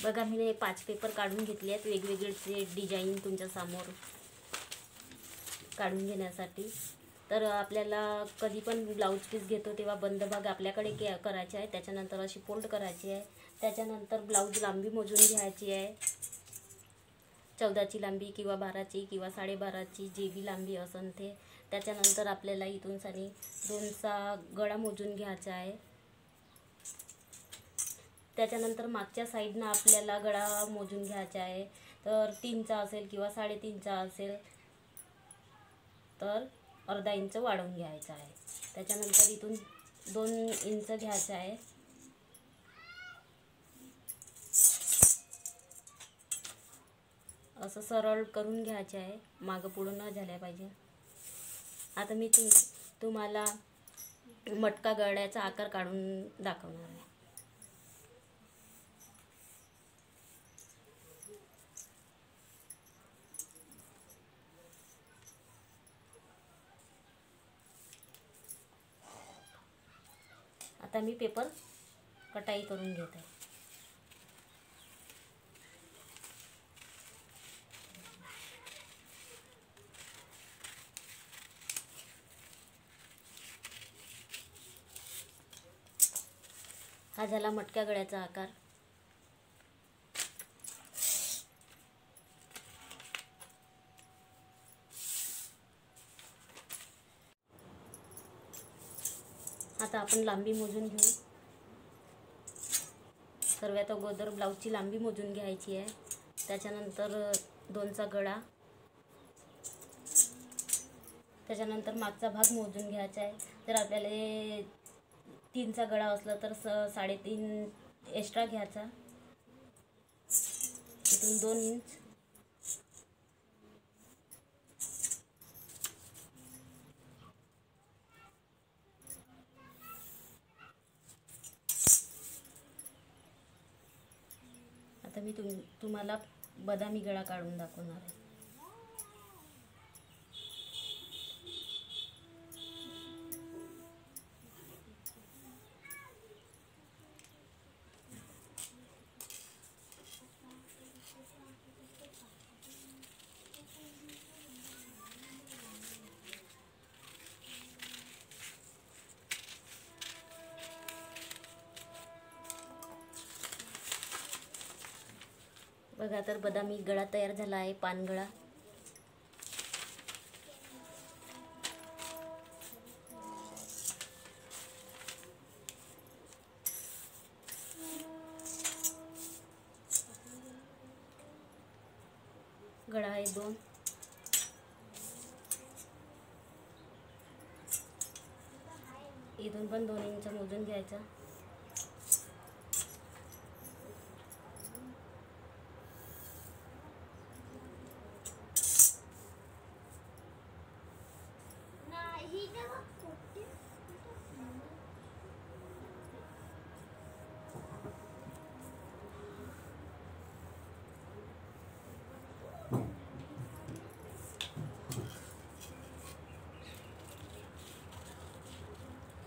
बघा मी 5 पेपर काढून घेतले आहेत वेगवेगळे डिझाईन तुमच्या समोर काढून घेण्यासाठी। तर आपल्याला कधी पण ब्लाऊज पीस घेतो तेव्हा बंद भाग आपल्याकडे करायचे आहे, त्याच्यानंतर अशी फोल्ड करायची आहे, त्याच्यानंतर ब्लाऊज लांबी मोजून घ्यायची आहे, 14ची लांबी किंवा 12ची किंवा 12.5ची जी बी लांबी असेल ते। त्याच्यानंतर आपल्याला इथून सानी 2चा गळा मोजून घ्यायचा आहे, त्याच्यानंतर मागच्या साईडनं आपल्याला गळा मोजून घ्यायचा आहे। तर 3चा असेल किंवा 3.5चा असेल तर अर्धा इंच वाढवून घ्यायचा आहे। त्याच्यानंतर इथून 2 इंच घ्यायचं आहे, असं सरळ करून घ्यायचे आहे, मागं पुढं न झाल्या पाहिजे। आता मी तुम्हाला मटका गळ्याचा आकार काढून दाखवणार आहे। आता मी पेपर कटाई करून घेत आहे। हा झाला मटक्या गळ्याचा आकार। आता आपण लांबी मोजून घेऊ। सर्वात अगोदर ब्लाऊजची लांबी मोजून घ्यायची आहे, त्याच्यानंतर 2चा गळा, त्याच्यानंतर मागचा भाग मोजून घ्यायचा आहे। जर आपल्याला 3चा गळा असला तर 3.5 एक्स्ट्रा घ्यायचा, इथून 2 इंच, आता मी तुम्हाला बदामी गळा काढून दाखवणार आहे। बघा तर बदामी गळा तयार झाला आहे, पानगळा। गळा आहे 2, इथून पण 2 इंच मोजून घ्यायचा,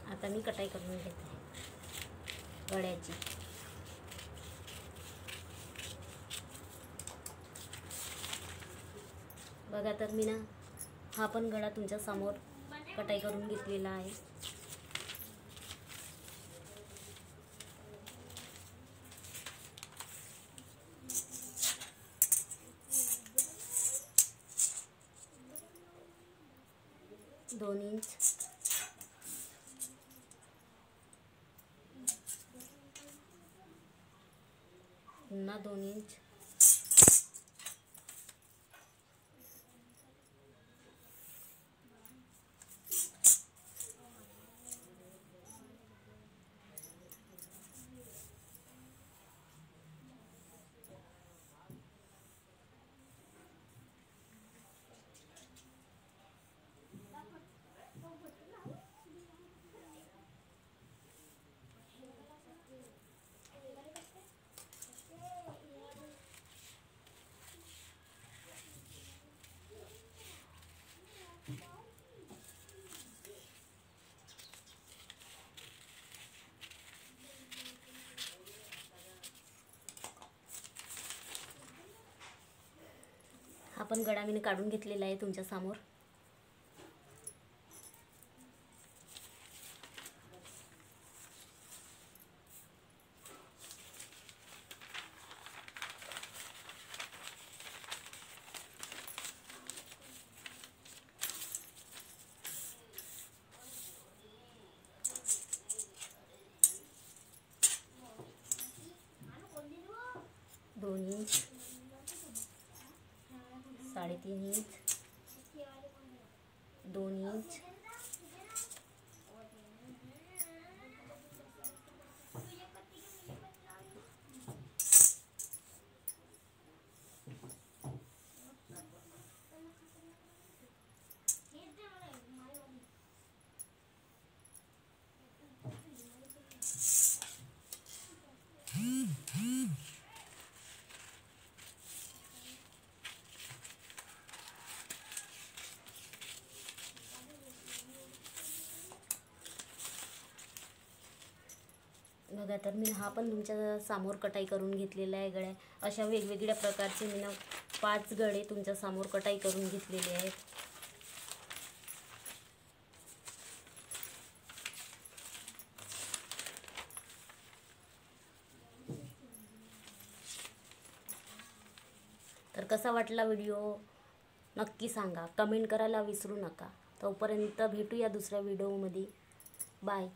आता मी कटाई करून घेते गळ्याची। बघा तर मी हा पण गळा तुमच्या समोर कटाई करून घेतलेला आहे। दोन इंच, पुन्हा 2 इंच, हा पण गळा मी काढून घेतलेला आहे तुमच्या समोर. दोन इंच, 3.5 इंच, 2 इंच, बघा. तर मी हा पण तुमच्या समोर कटाई करून घेतलेला आहे गळ्या. अशा वेगवेगळ्या प्रकारचे मी 5 गळे तुमच्या समोर कटाई करून घेतलेले आहेत. तर कसा वाटला व्हिडिओ नक्की सांगा, कमेंट करायला विसरू नका. तोपर्यंत भेटूया दुसऱ्या व्हिडिओमध्ये. बाय.